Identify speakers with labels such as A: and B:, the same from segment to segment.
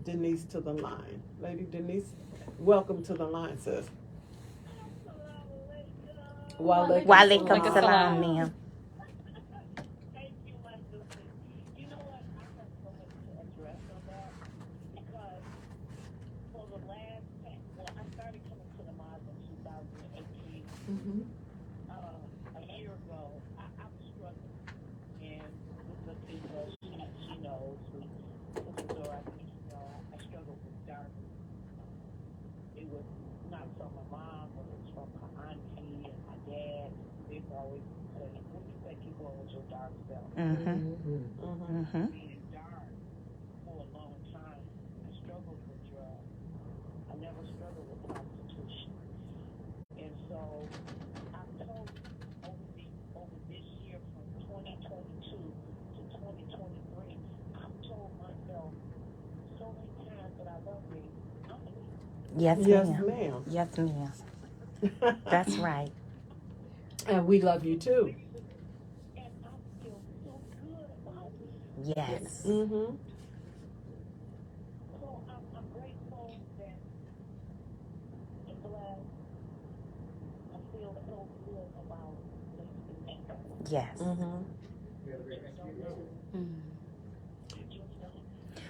A: Denise to the line. Lady Denise, welcome to the line, sis. Walaikum
B: Walaikum
A: salam.
B: salam, ma'am.
C: Thank you, my sister. You know what? I have so much to address on that because for the last, well, I started coming to the Mosque in 2018.
A: Mm-hmm.
C: A year ago, I was struggling, and with the people, she knows, with Zora, I struggled with darkness. It was not from my mom, but it was from my auntie and my dad. They've always said, "What do you think you going with your dark self?" Being dark for a long time. I struggled with drugs. I never struggled with prostitution. And so I've told over this year from 2022 to 2023, I've told myself so many times that I love me. I'm going to
B: Yes,
A: Yes,
B: ma'am.
A: ma'am.
B: Yes, ma'am. That's right.
A: And we love you too.
C: and I feel so good about it.
B: Yes.
A: Mm-hmm.
C: So I'm grateful that and blessed. I feel so good about this.
B: Yes.
A: Mm-hmm.
D: Mm.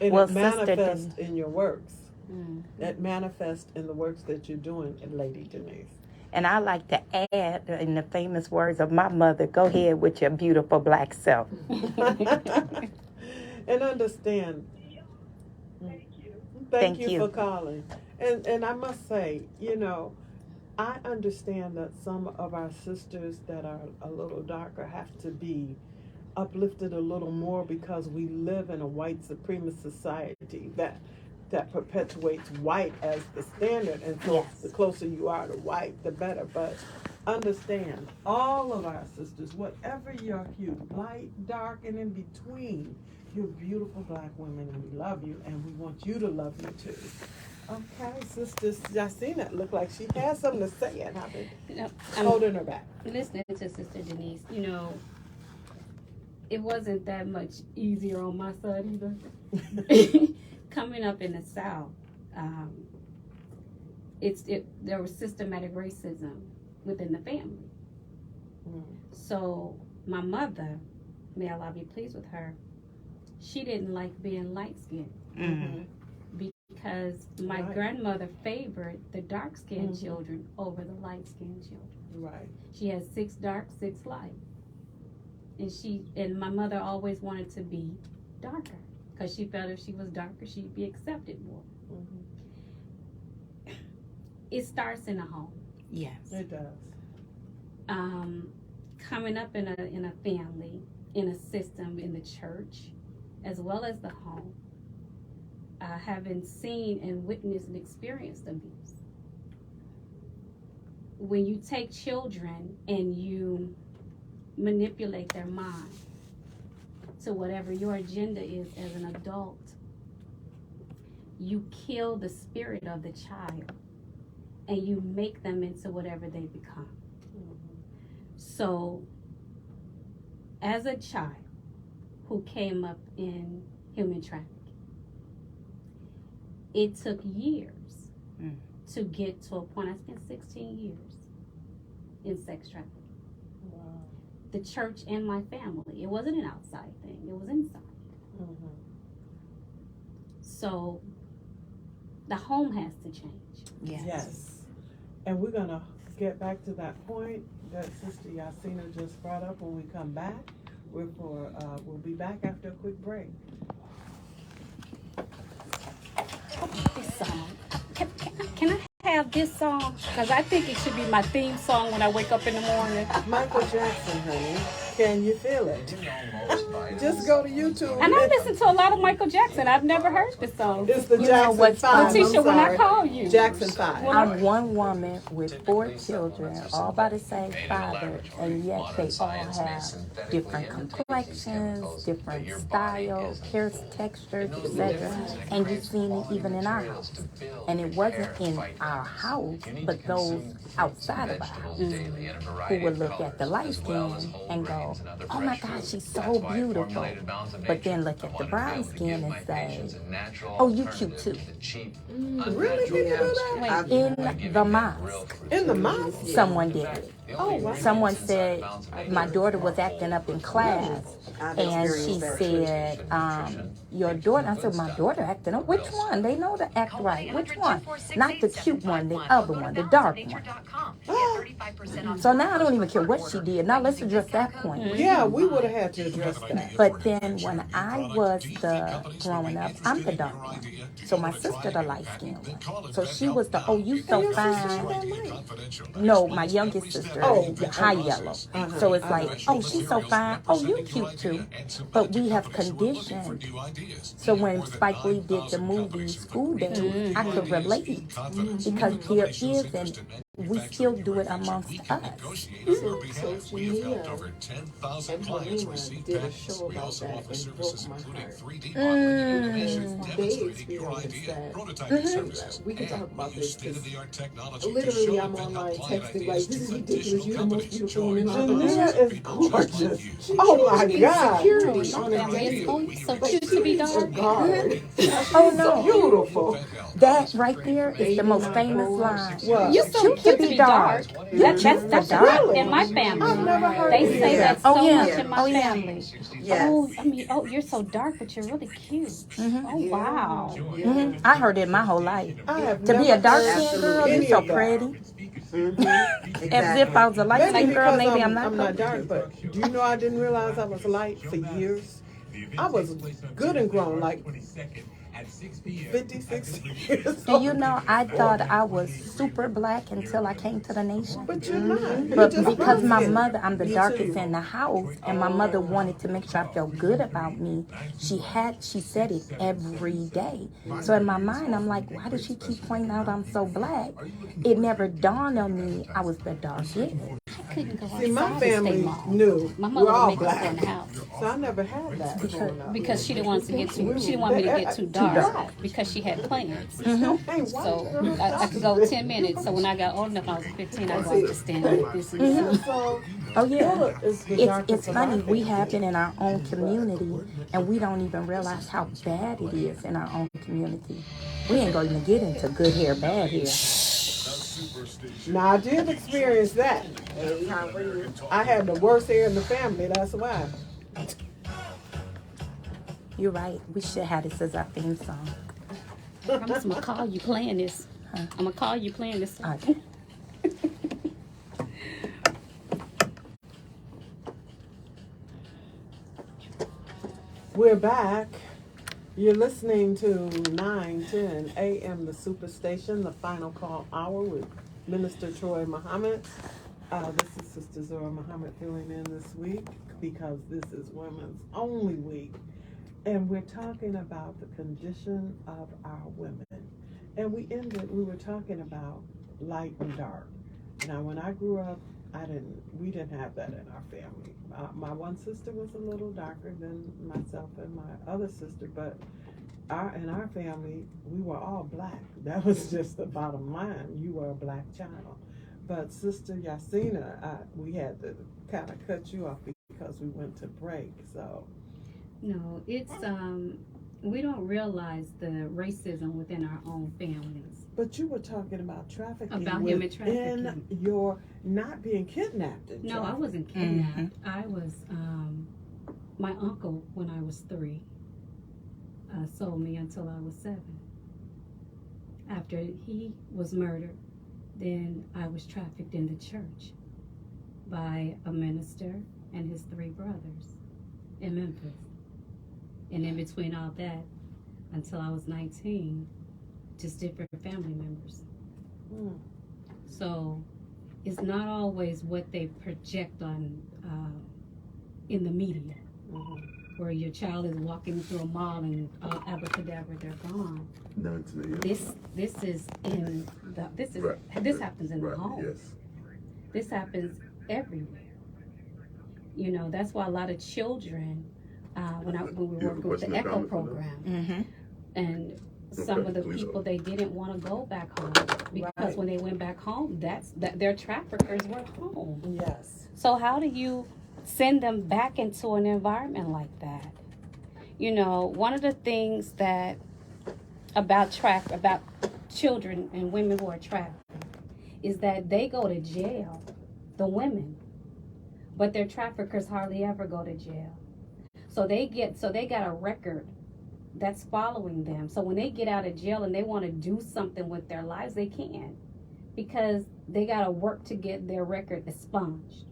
A: And
B: Well,
A: it
B: Sister
A: manifests in your works.
D: Mm.
A: It manifests in the works that you're doing, Lady Denise.
B: And I like to add, in the famous words of my mother, go ahead with your beautiful black self.
A: And understand.
C: Thank you.
A: Thank
B: Thank
A: you
B: you.
A: for calling. And I must say, I understand that some of our sisters that are a little darker have to be uplifted a little more because we live in a white supremacist society that perpetuates white as the standard, and so
B: Yes.
A: the closer you are to white, the better. But understand, all of our sisters, whatever your hue, light, dark, and in between, you're beautiful black women, and we love you, and we want you to love you too. Okay, Sister Jacina, look like she has something to say, and I've been
D: You know, I'm
A: holding her back.
D: listening to Sister Denise. You know, it wasn't that much easier on my side either. Coming up in the South, there was systematic racism within the family.
A: Mm.
D: So my mother, may Allah be pleased with her, she didn't like being light skinned
B: Mm.
D: because my
A: Right.
D: grandmother favored the dark skinned
A: Mhm.
D: children over the light skinned children.
A: Right.
D: She had 6 dark, 6 light. And my mother always wanted to be darker because she felt if she was darker, she'd be accepted more.
A: Mm-hmm.
D: It starts in a home.
B: Yes.
A: It does.
D: Coming up in a family, in a system, in the church, as well as the home, having seen and witnessed and experienced abuse. When you take children and you manipulate their mind to whatever your agenda is as an adult, you kill the spirit of the child and you make them into whatever they become.
A: Mm-hmm.
D: So, as a child who came up in human trafficking, it took years
B: Mm.
D: to get to a point. I spent 16 years in sex trafficking.
A: Wow.
D: The church and my family. It wasn't an outside thing, it was inside.
A: Mm-hmm.
D: So, the home has to change.
B: Yes.
A: Yes. And we're going to get back to that point that Sister Yasina just brought up when we come back. We'll be back after a quick break.
D: This song. Can I have this song? Because I think it should be my theme song when I wake up in the morning.
A: Michael Jackson, honey. Can you feel it? Just go to YouTube.
D: And I listen to a lot of Michael Jackson. I've never heard this song.
A: It's the
B: You know
A: Jackson
B: what's
A: 5.
D: Letitia,
A: I'm
D: when I
A: sorry.
D: call you.
A: Jackson 5.
B: I'm one woman with 4 children, all by the same father, and yet they all have different complexions, different styles, hair textures, etc. And you've seen it even in our house. And it wasn't in our house, but those outside of our house who would look at the light skin and go, people, oh my God, she's so beautiful. But then look at the brown skin and say, oh, you cute too.
A: Really? People do that?
B: In the mosque,
A: In the mosque?
B: someone did it.
A: Oh, wow.
B: Someone said my daughter was acting up in class, and she said, your daughter. I said, my daughter acting up? Which one? They know to act right. Which one? Not the cute one, the other one, the dark one. So now I don't even care what she did. Now let's address that point.
A: Yeah, we would have had to address that.
B: But then when I was growing up, I'm the dark one. So my sister the light skinned one. So she was the, oh, you so fine. No, my youngest sister, high yellow. So it's like, oh, she's so fine. Oh, you cute too. But we have conditioned. So when Spike Lee did the movie School Days, I could relate because there is, and we still do it amongst us.
A: So Sinah and Fatimah did a show about that and broke my heart. And they experienced that. We can talk about this because literally I'm online texting like, this is ridiculous. You're the most beautiful woman in the world. Sinah is gorgeous. Oh my God. Security on a date.
D: So cute to be dark.
B: Oh no.
A: Beautiful.
B: That right there is the most famous line.
A: What?
D: You're so cute to be dark. That's
B: dark.
D: in my family.
A: I've never heard
D: They
A: of
D: say
A: that.
D: that so
B: yeah.
D: much in my
B: Oh, yeah.
D: family.
E: Yes.
D: Oh, I mean, oh, you're so dark, but you're really cute. Oh, wow.
B: I heard it my whole life.
A: I have
B: To be
A: never
B: a dark
A: heard
B: skinned girl,
A: any
B: you're so
A: of that.
B: pretty. As if I was a light
A: Maybe
B: skinned girl,
A: because
B: maybe I'm not.
A: I'm not dark, but do you know I didn't realize I was light for years? I was good and grown, like 56 years
B: Do
A: old.
B: you know, I thought I was super black until I came to the nation.
A: But you're not. You're
B: But
A: just
B: because my
A: brown-skinned.
B: mother, I'm the
A: Me
B: darkest
A: too.
B: in the house, and my mother wanted to make sure I felt good about me. She said it every day. So in my mind, I'm like, why does she keep pointing out I'm so black? It never dawned on me I was the darkest.
D: I couldn't go outside
A: See, my
D: and stay
A: family
D: long.
A: knew
D: My
A: we're
D: mother
A: all
D: would make us stay
A: black.
D: in the house
A: So I never had that growing up.
D: because she didn't want us to get too. She didn't want me to get too dark because she had plans.
A: Hey, why
D: So
A: you
D: I could go 10 minutes. So when I got old enough, I was 15. I go to stand like this. And
A: So,
B: Oh yeah.
A: Ella is the darkest
B: It's
A: of our
B: funny, we
A: family.
B: have it in our own community, and we don't even realize how bad it is in our own community. We ain't gonna even get into good hair, bad hair.
A: Now I did experience that. I had the worst hair in the family. That's why.
B: You're right. We should have this as our theme song.
D: I promise I'm gonna call you playing this. I'm gonna call you playing this.
B: Okay.
A: We're back. You're listening to 9:10 a.m. The Superstation, the final call hour with Minister Troy Muhammad. This is Sister Zora Muhammad filling in this week because this is Women's Only Week. And we're talking about the condition of our women. And we were talking about light and dark. Now, when I grew up, we didn't have that in our family. My one sister was a little darker than myself and my other sister, but in our family, we were all black. That was just the bottom line. You were a black child. But Sister Yasina, we had to kind of cut you off because we went to break. So
D: No, it's we don't realize the racism within our own families.
A: But you were talking about trafficking.
D: About human
A: within
D: trafficking.
A: your not being kidnapped. in
D: No, I
A: trafficking.
D: wasn't kidnapped. I was my uncle when I was 3 sold me until I was 7. After he was murdered, then I was trafficked in the church by a minister and his 3 brothers in Memphis. And in between all that, until I was 19, just different family members. So it's not always what they project on in the media, where your child is walking through a mall and abracadabra, they're gone. This is in the this happens in the home.
F: Yes.
D: This happens everywhere. You know, that's why a lot of children, when we were working with the ECHO program, and some of the people, they didn't want to go back home because when they went back home, their traffickers were home.
A: Yes.
D: So how do you send them back into an environment like that. You know, one of the things that about children and women who are trafficked is that they go to jail, the women, but their traffickers hardly ever go to jail. So they got a record that's following them. So when they get out of jail and they want to do something with their lives, they can, because they got to work to get their record expunged.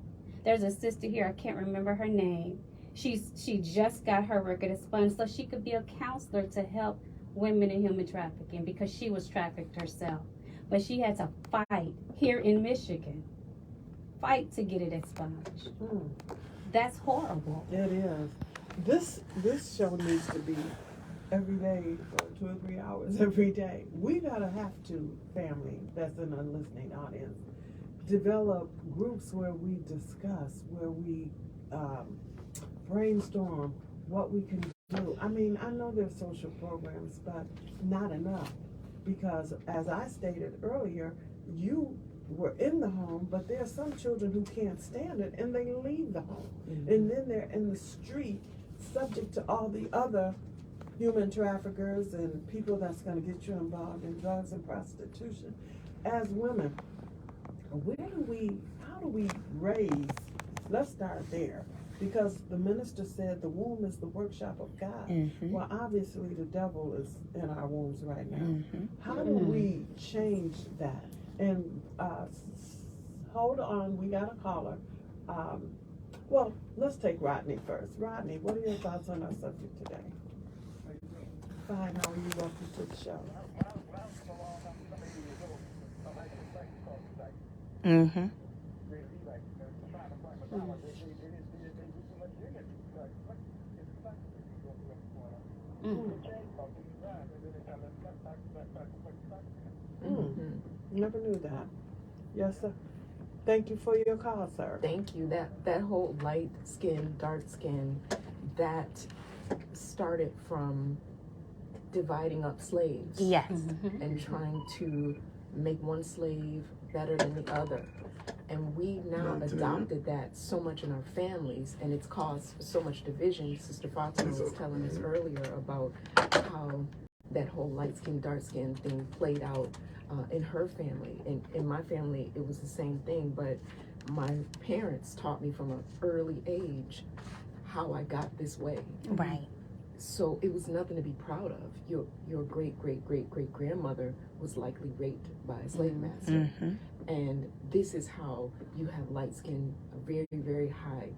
D: There's a sister here, I can't remember her name. She just got her record expunged so she could be a counselor to help women in human trafficking, because she was trafficked herself. But she had to fight here in Michigan, fight to get it expunged. That's horrible.
A: It is. This show needs to be every day for 2 or 3 hours every day. We gotta have to, family that's in a listening audience, develop groups where we discuss, where we brainstorm what we can do. I mean, I know there's social programs, but not enough, because as I stated earlier, you were in the home, but there are some children who can't stand it and they leave the home. And then they're in the street, subject to all the other human traffickers and people that's going to get you involved in drugs and prostitution. As women, how do we raise, let's start there, because the minister said the womb is the workshop of God. Well, obviously the devil is in our wombs right now. How do we change that? And hold on, we got a caller. Well, let's take Rodney first. Rodney, what are your thoughts on our subject today? Fine, how are you? Welcome to the show. Never knew that. Yes, sir. Thank you for your call, sir.
E: Thank you. That whole light skin, dark skin, that started from dividing up slaves.
B: Yes.
E: And trying to make one slave better than the other. And we've now adopted that so much in our families, and it's caused so much division. Sister Fatimah was telling us earlier about how that whole light skin, dark skin thing played out in her family. And in my family, it was the same thing, but my parents taught me from an early age how I got this way.
B: Right.
E: So it was nothing to be proud of. Your great grandmother was likely raped by a slave master. And this is how you have light-skinned, very, very high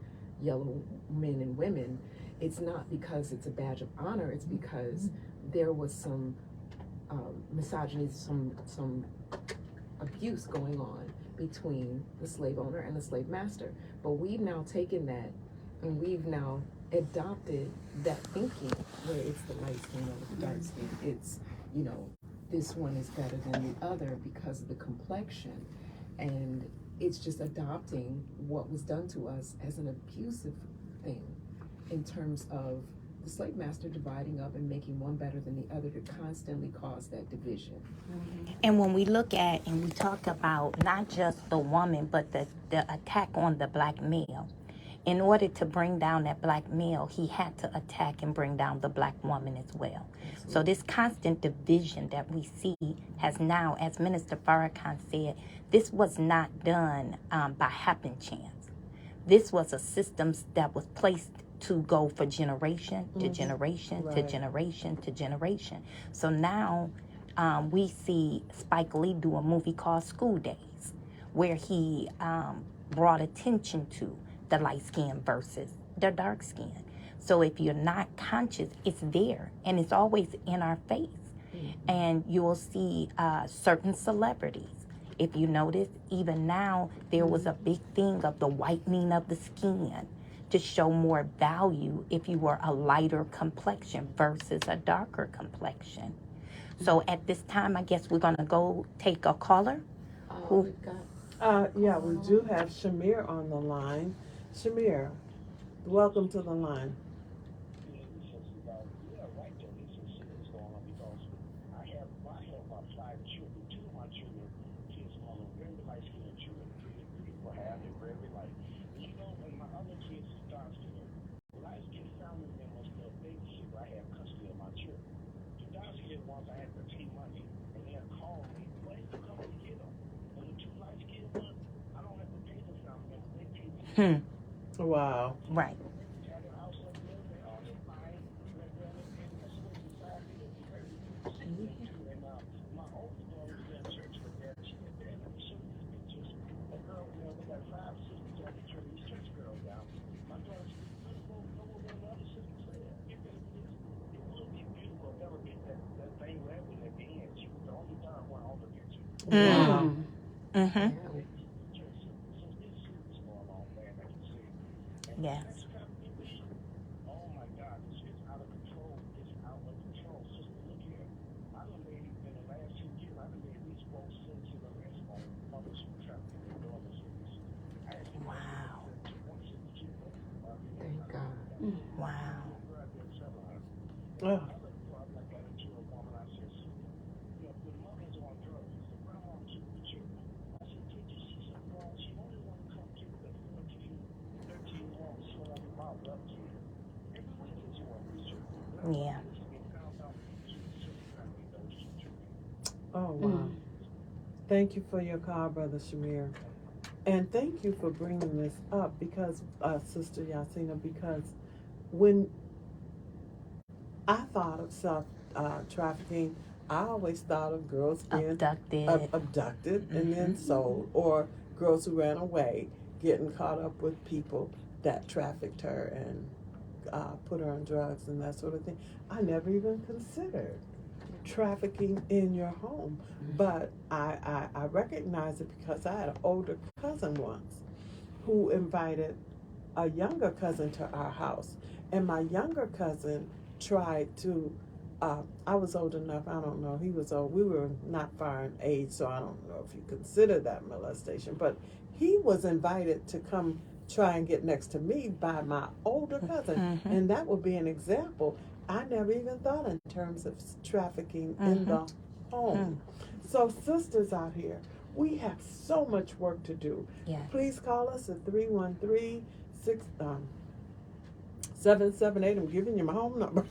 E: yellow men and women. It's not because it's a badge of honor, it's because there was some misogyny, some abuse going on between the slave owner and the slave master. But we've now taken that and we've now adopted that thinking where it's the light skin or the dark skin. It's, you know, this one is better than the other because of the complexion. And it's just adopting what was done to us as an abusive thing in terms of the slave master dividing up and making one better than the other to constantly cause that division.
B: And when we look at and we talk about not just the woman, but the attack on the black male, in order to bring down that black male, he had to attack and bring down the black woman as well. Absolutely. So this constant division that we see has now, as Minister Farrakhan said, this was not done by happen chance. This was a system that was placed to go for generation to generation to generation to generation. So now we see Spike Lee do a movie called School Days, where he brought attention to the light skin versus the dark skin. So if you're not conscious, it's there and it's always in our face. And you'll see certain celebrities. If you notice, even now, there was a big thing of the whitening of the skin to show more value if you were a lighter complexion versus a darker complexion. So at this time, I guess we're going to go take a caller.
E: We've got
A: Yeah, we do have Shamir on the line. Shamir, welcome to the line.
C: Yeah, right there. This is serious going on because I have about 5 children. 2 of my children, kids, very light skinned children, pretty for half, they're very light. You know, and my other kids money, and they'll call me. Well, they still come to get them. And the two light-skinned ones, I don't have to pay them something. They pay me.
A: Wow.
B: Right.
C: Tear the house up, live there, all they fine. And that's what society is very sickening too. And my oldest daughter was at church with that. She went there and we showed these pictures. A girl, they got 5 sisters at the church. These church girls out. My daughter said, "Look what the other sister said. Get ready for this. It would be beautiful if ever get that thing wrapped in their hands." She was the only darn one on the picture.
A: Wow.
B: Mm-hmm.
C: Since this shit is going on, man, I can see.
B: Yes.
C: Oh my God, this is out of control. It's out of control. Sister, look here. I done made, in the last 2 years, I done made at least 4 sensitive arrests on mothers who trafficking their daughters in this.
B: Wow.
E: Thank God.
B: Wow.
A: Oh.
B: Yeah.
A: Oh, wow. Thank you for your call, Brother Shamir. And thank you for bringing this up because, Sister Yasina, because when I thought of trafficking, I always thought of girls being abducted and then sold, or girls who ran away getting caught up with people that trafficked her and put her on drugs and that sort of thing. I never even considered trafficking in your home, but I recognize it because I had an older cousin once who invited a younger cousin to our house, and my younger cousin tried to I was old enough, I don't know, he was old, we were not far in age, so I don't know if you consider that molestation, but he was invited to come try and get next to me by my older cousin, and that would be an example. I never even thought in terms of trafficking in the home. So sisters out here, we have so much work to do.
B: Yes.
A: Please call us at 313-778. I'm giving you my home number.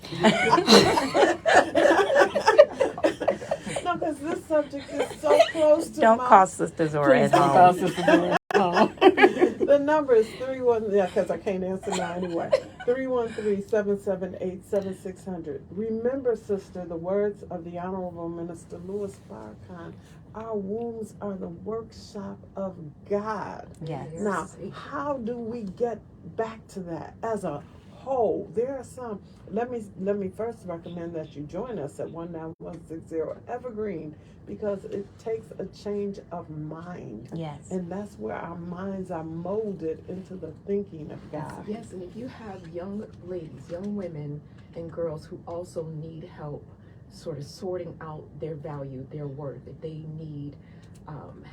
A: No, because this subject is so close to
B: Don't call Sister Zora at home.
A: The number is 31, because I can't answer now anyway. 313-778-7600. Remember, sister, the words of the Honorable Minister Louis Farrakhan, our wombs are the workshop of God.
B: Yes.
A: Now, how do we get back to that as a whole? There are some. Let me first recommend that you join us at 19160 Evergreen, because it takes a change of mind.
B: Yes.
A: And that's where our minds are molded into the thinking of God.
E: Yes, and if you have young ladies, young women and girls who also need help sort of sorting out their value, their worth, if they need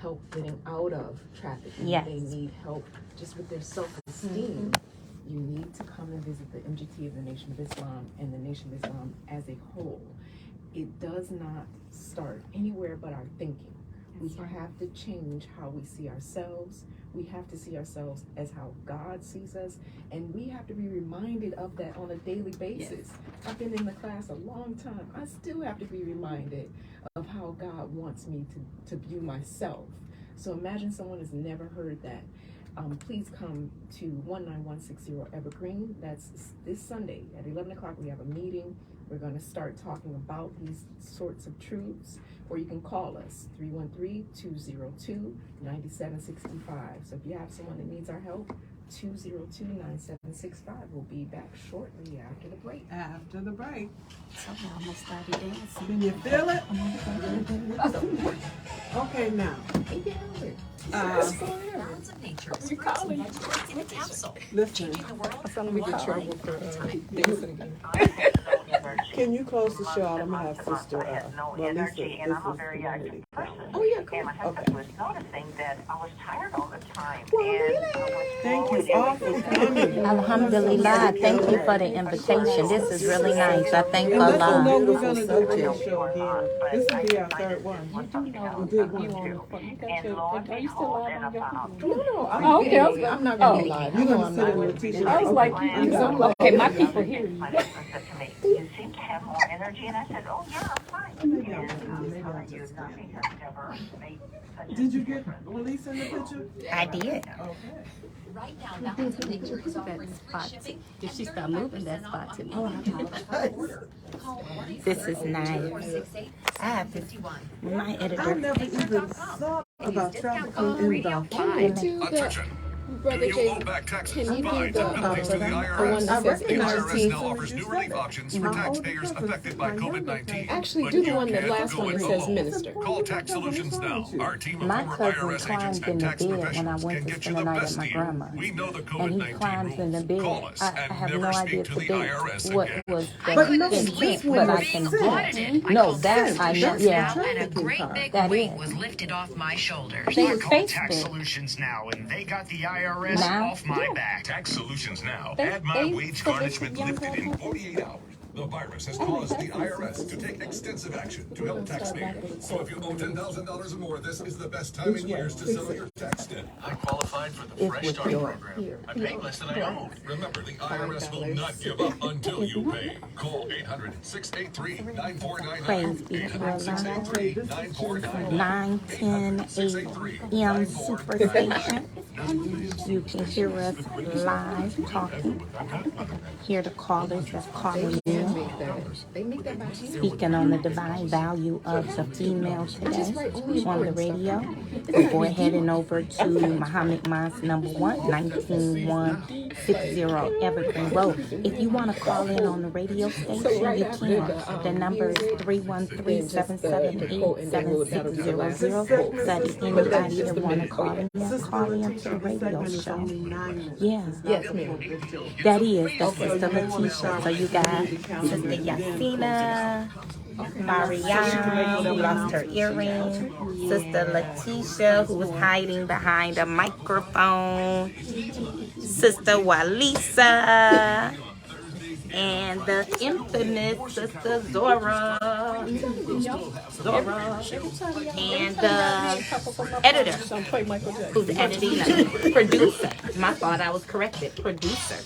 E: help getting out of trafficking,
B: yes.
E: they need help just with their self-esteem, you need to come and visit the MGT of the Nation of Islam and the Nation of Islam as a whole. It does not start anywhere but our thinking. We have to change how we see ourselves. We have to see ourselves as how God sees us. And we have to be reminded of that on a daily basis. Yes. I've been in the class a long time. I still have to be reminded of how God wants me to view myself. So imagine someone has never heard that. Please come to 19160 Evergreen. That's this Sunday at 11 o'clock. We have a meeting. We're going to start talking about these sorts of truths. Or you can call us, 313-202-9765. So if you have someone that needs our help, 202-9765. We'll be back shortly after the break.
A: After the break.
D: So I almost started dancing.
A: Can you feel it? Okay, now.
F: Sounds of nature, fruits and vegetables in a capsule.
A: Listen.
F: Changing the world.
E: I'm going to get trouble for dancing again.
A: Can you close the show out? I'm going to have Sister Walisa. This is community.
E: Oh, yeah, cool.
G: And my husband was noticing that I was tired all the time.
A: Thank you all for coming.
B: Alhamdulillah. Thank you for the invitation. This is really nice. I thank
A: And let us know
B: Allah.
A: we're going to do this show again. This will be our third one. We did one.
G: Are you still live on your
E: No, I'm
D: okay,
E: I'm not going to be live.
A: You're going to sit in Letitia.
D: I was like, okay, my people hear you.
G: My husband said to me, "You seem to have more energy," and I said, "Oh yeah, I'm fine."
A: Maybe
G: And
A: maybe I just
G: nothing
A: can't.
G: has ever made such a
A: Did you get Walisa in the picture?
B: I did.
A: Okay.
F: Right now, Balance of Nature is offering free shipping.
D: If she start moving, that's spot to me.
F: Call
B: This is nice.
F: 468
B: I have this.
F: 51.
B: My
A: I
B: editor.
A: never even thought about trafficking in the
E: Can you do the Brother Jay? Can you do the one that says
A: IRS
E: now
H: offers new relief options for taxpayers affected by COVID-19.
E: Actually, do the one, the last one that says minister.
H: Call Tax Solutions now. Our team of
B: My
H: former
B: cousin
H: IRS agents
B: climbed in
H: and
B: the
H: tax
B: bed when I
H: professionals
B: went
H: can
B: to
H: get you
B: spend
H: the
B: the night at
H: best
B: my
H: deal.
B: grandma's.
H: We know the
B: And he
H: COVID-19
B: climbs in the
H: rules.
B: bed.
H: Call us
B: I
H: and
B: have no
H: never
B: idea
H: speak to the
B: today
H: IRS
B: what
H: again.
B: was
A: But no,
B: the
A: this
B: intent,
A: one
B: but I
A: was
B: can
A: sent.
B: do. No, that I know.
F: Just
B: Yeah,
F: now, and a great big
B: that
F: weight
B: is.
F: was lifted off my shoulders.
B: They
I: I
B: was
I: called Tax
B: Facebook.
I: Solutions now, and they got the IRS
B: Now?
I: off my back. Tax Solutions now.
E: They-
I: Had my
E: they
I: wage
E: solicited
I: garnishment
E: young
I: lifted in
E: girls.
I: 48 hours.
H: The virus has caused the IRS to take extensive action to help taxpayers. So if you owe $10,000 or more, this is the best time in years to settle your tax debt. I qualified for the
B: If
H: Fresh
B: with
H: Start
B: your-
H: program. I paid less than I owed. Remember, the IRS will not give up until you pay. Call 800-683-9499.
B: Praise be to Allah.
H: 800-683-9499.
B: 910 AM Superstation. You can hear us live talking. Hear the callers that's calling
E: They
B: in.
E: make that. They make that by hand.
B: Speaking on the divine value of the female today on the radio. Go ahead and over to Muhammad Mosque number 1, 19160 Evergreen Road. If you want to call in on the radio station, you can. The number is 313-778-7600. That is anybody that want to call in to the radio show. Yeah.
E: Yes, ma'am.
B: That is, that's Sister Letitia. So you got Sister Yasina, Marianne, who lost her earring, Sister Letitia, who was hiding behind a microphone, Sister Walisa, and the infamous Sister Zora, and the editor, who's editing us, producer. My fault, I was corrected, producer.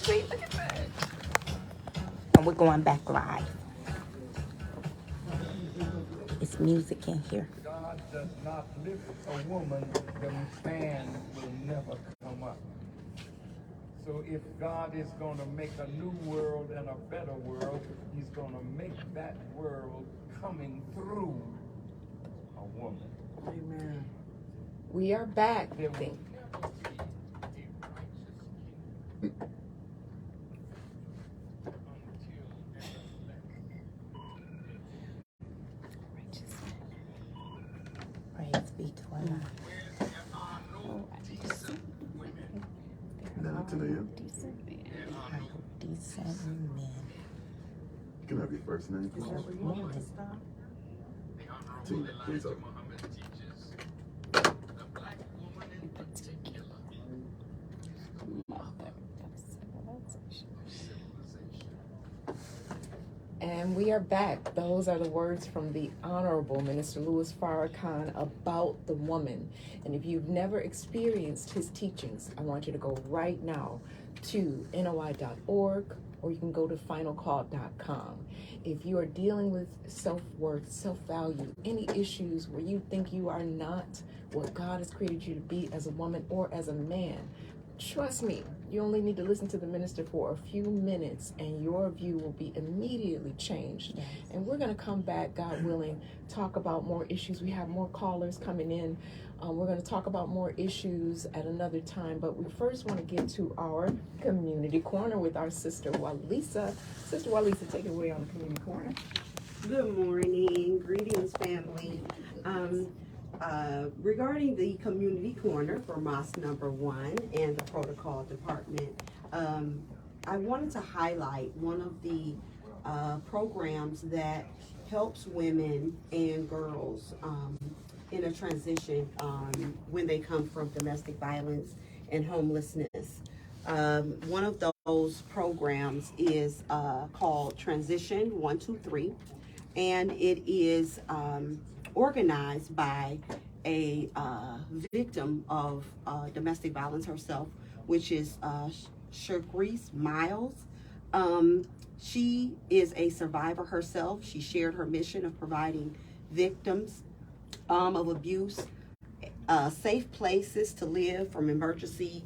B: And we're going back live. It's music in here.
J: God does not lift a woman, the man will never come up. So if God is going to make a new world and a better world, he's going to make that world coming through a woman.
A: Amen.
E: We are back.
B: Praise be to Allah.
K: 9 to 10 a.m.
B: Decent men.
K: Can I have your first name, please? Tina, please.
E: And we are back. Those are the words from the Honorable Minister Louis Farrakhan about the woman. And if you've never experienced his teachings, I want you to go right now to NOI.org, or you can go to finalcall.com. If you are dealing with self-worth, self-value, any issues where you think you are not what God has created you to be as a woman or as a man, trust me, you only need to listen to the minister for a few minutes and your view will be immediately changed.
B: Yes.
E: And we're going to come back, God willing, talk about more issues. We have more callers coming in. We're going to talk about more issues at another time, but we first want to get to our community corner with our sister Walisa. Sister Walisa, take it away on the community corner.
L: Good morning, greetings family. Regarding the community corner for Mosque number 1 and the protocol department, I wanted to highlight one of the programs that helps women and girls in a transition when they come from domestic violence and homelessness. One of those programs is called Transition 123, and it is organized by a victim of domestic violence herself, which is Sharice Miles. She is a survivor herself. She shared her mission of providing victims of abuse safe places to live, from emergency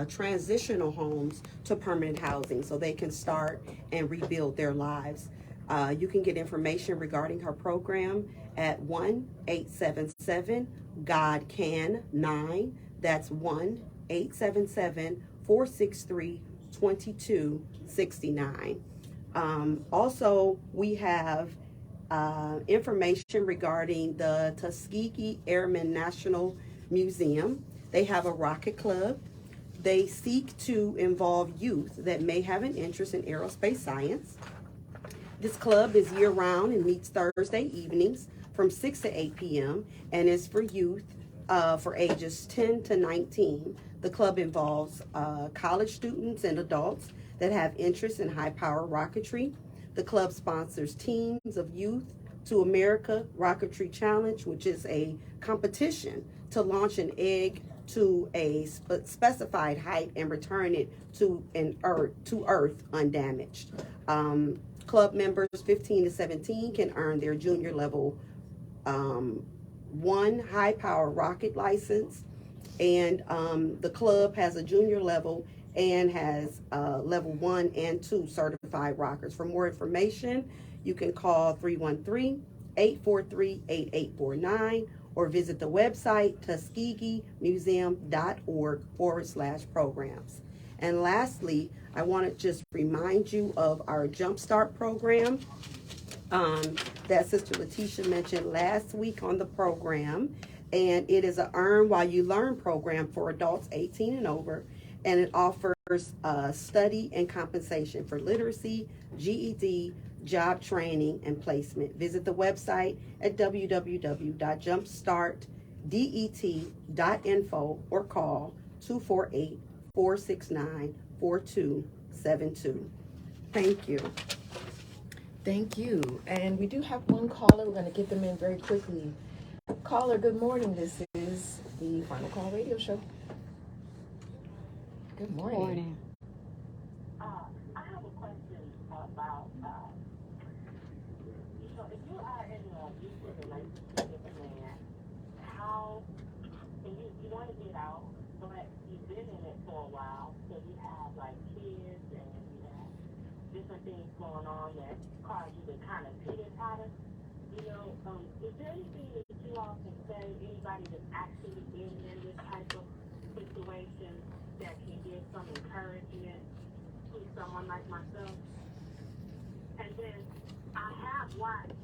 L: transitional homes to permanent housing, so they can start and rebuild their lives. You can get information regarding her program at 1-877-GOD-CAN-9. That's 1-877-463-2269. Also, we have information regarding the Tuskegee Airmen National Museum. They have a rocket club. They seek to involve youth that may have an interest in aerospace science. This club is year-round and meets Thursday evenings from 6 to 8 p.m. and is for youth for ages 10 to 19. The club involves college students and adults that have interest in high-power rocketry. The club sponsors teams of youth to America Rocketry Challenge, which is a competition to launch an egg to a specified height and return it to Earth undamaged. Club members 15 to 17 can earn their junior level 1 high power rocket license, and the club has a junior level and has level 1 and 2 certified rockers. For more information, you can call 313-843-8849 or visit the website tuskegeemuseum.org/programs. And lastly, I want to just remind you of our Jumpstart program that Sister Letitia mentioned last week on the program. And it is an Earn While You Learn program for adults 18 and over. And it offers study and compensation for literacy, GED, job training, and placement. Visit the website at www.jumpstartdet.info or call 248-469-4272. Thank you.
E: Thank you. And we do have one caller. We're going to get them in very quickly. Caller, good morning. This is the Final Call Radio Show. Good morning.
C: I have a question about, if you are in an abusive relationship with a man, how, and you want to get out, but you've been in it for a while, so you have like kids and you have different things going on that cause you to kind of teeter-totter. Is there anything that you all can say, anybody that's actually been in this type of situation, that can give some encouragement to someone like myself? And then I have watched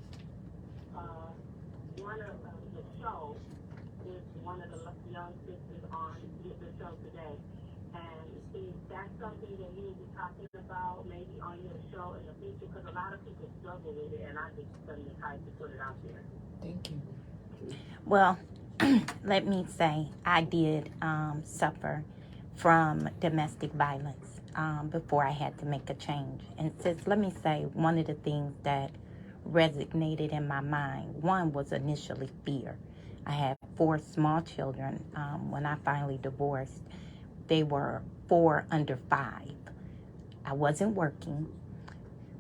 C: one of the show with one of the young sisters on the show today. And is that something that you will be talking about maybe on your show in the future? Because a lot of people struggle with it, and I just suddenly tried to put it out there.
E: Thank you.
B: Well, let me say I did suffer from domestic violence before I had to make a change. And sis, let me say, one of the things that resonated in my mind, one was initially fear. I had 4 small children. When I finally divorced, they were 4 under 5. I wasn't working.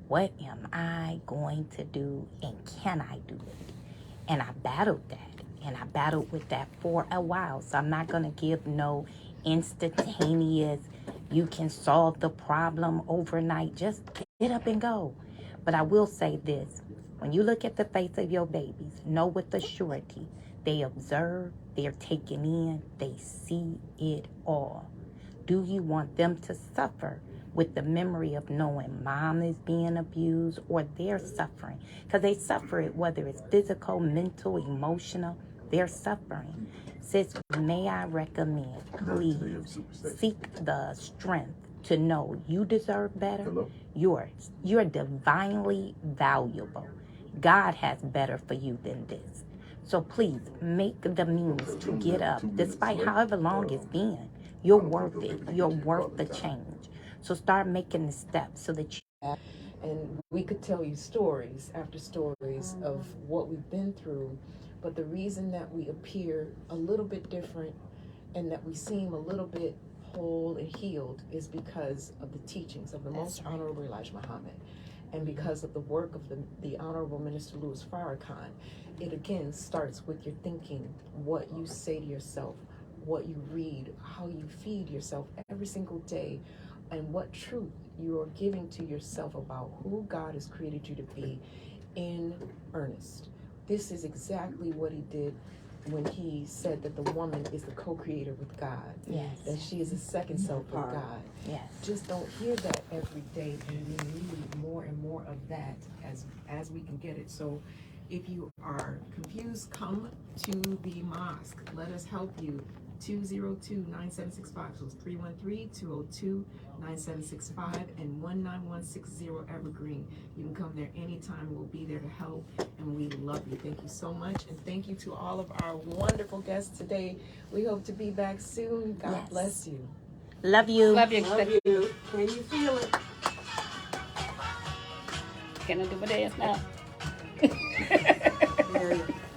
B: What am I going to do, and can I do it? And I battled that. And I battled with that for a while. So I'm not going to give no instantaneous, you can solve the problem overnight. Just get up and go. But I will say this. When you look at the face of your babies, know with a surety, they observe, they're taken in, they see it all. Do you want them to suffer with the memory of knowing mom is being abused, or they're suffering? Because they suffer it, whether it's physical, mental, emotional, they're suffering. Sis, may I recommend, please seek the strength to know you deserve better. You're divinely valuable. God has better for you than this. So please make the means to get up, despite however long it's been. You're worth it. You're worth the change. So start making the steps so that you...
E: And we could tell you stories after stories of what we've been through, but the reason that we appear a little bit different and that we seem a little bit whole and healed is because of the teachings of the Most Honorable Elijah Muhammad, and because of the work of the Honorable Minister Louis Farrakhan. It again starts with your thinking, what you say to yourself, what you read, how you feed yourself every single day, and what truth you are giving to yourself about who God has created you to be in earnest. This is exactly what he did when he said that the woman is the co-creator with God.
B: Yes.
E: That she is a second self with God.
B: Yes.
E: Just don't hear that every day, and we need more and more of that as we can get it. So if you are confused, come to the mosque. Let us help you. 202-9765. So it's 313-202-9765 and 19160 Evergreen. You can come there anytime. We'll be there to help, and we love you. Thank you so much, and thank you to all of our wonderful guests today. We hope to be back soon. God bless you.
B: Love you.
L: Love you. Love you. Can you feel it?
D: Can I do my dance now?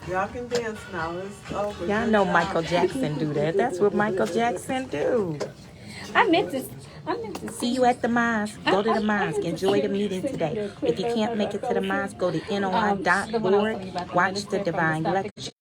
A: Y'all can dance now. It's over.
B: Y'all know Michael Jackson do that. That's what Michael Jackson do.
D: I meant to
B: See you at the mosque. Go to the mosque. Enjoy the meeting today. If you can't make it to the mosque, go to NOI.org. Watch the divine lecture.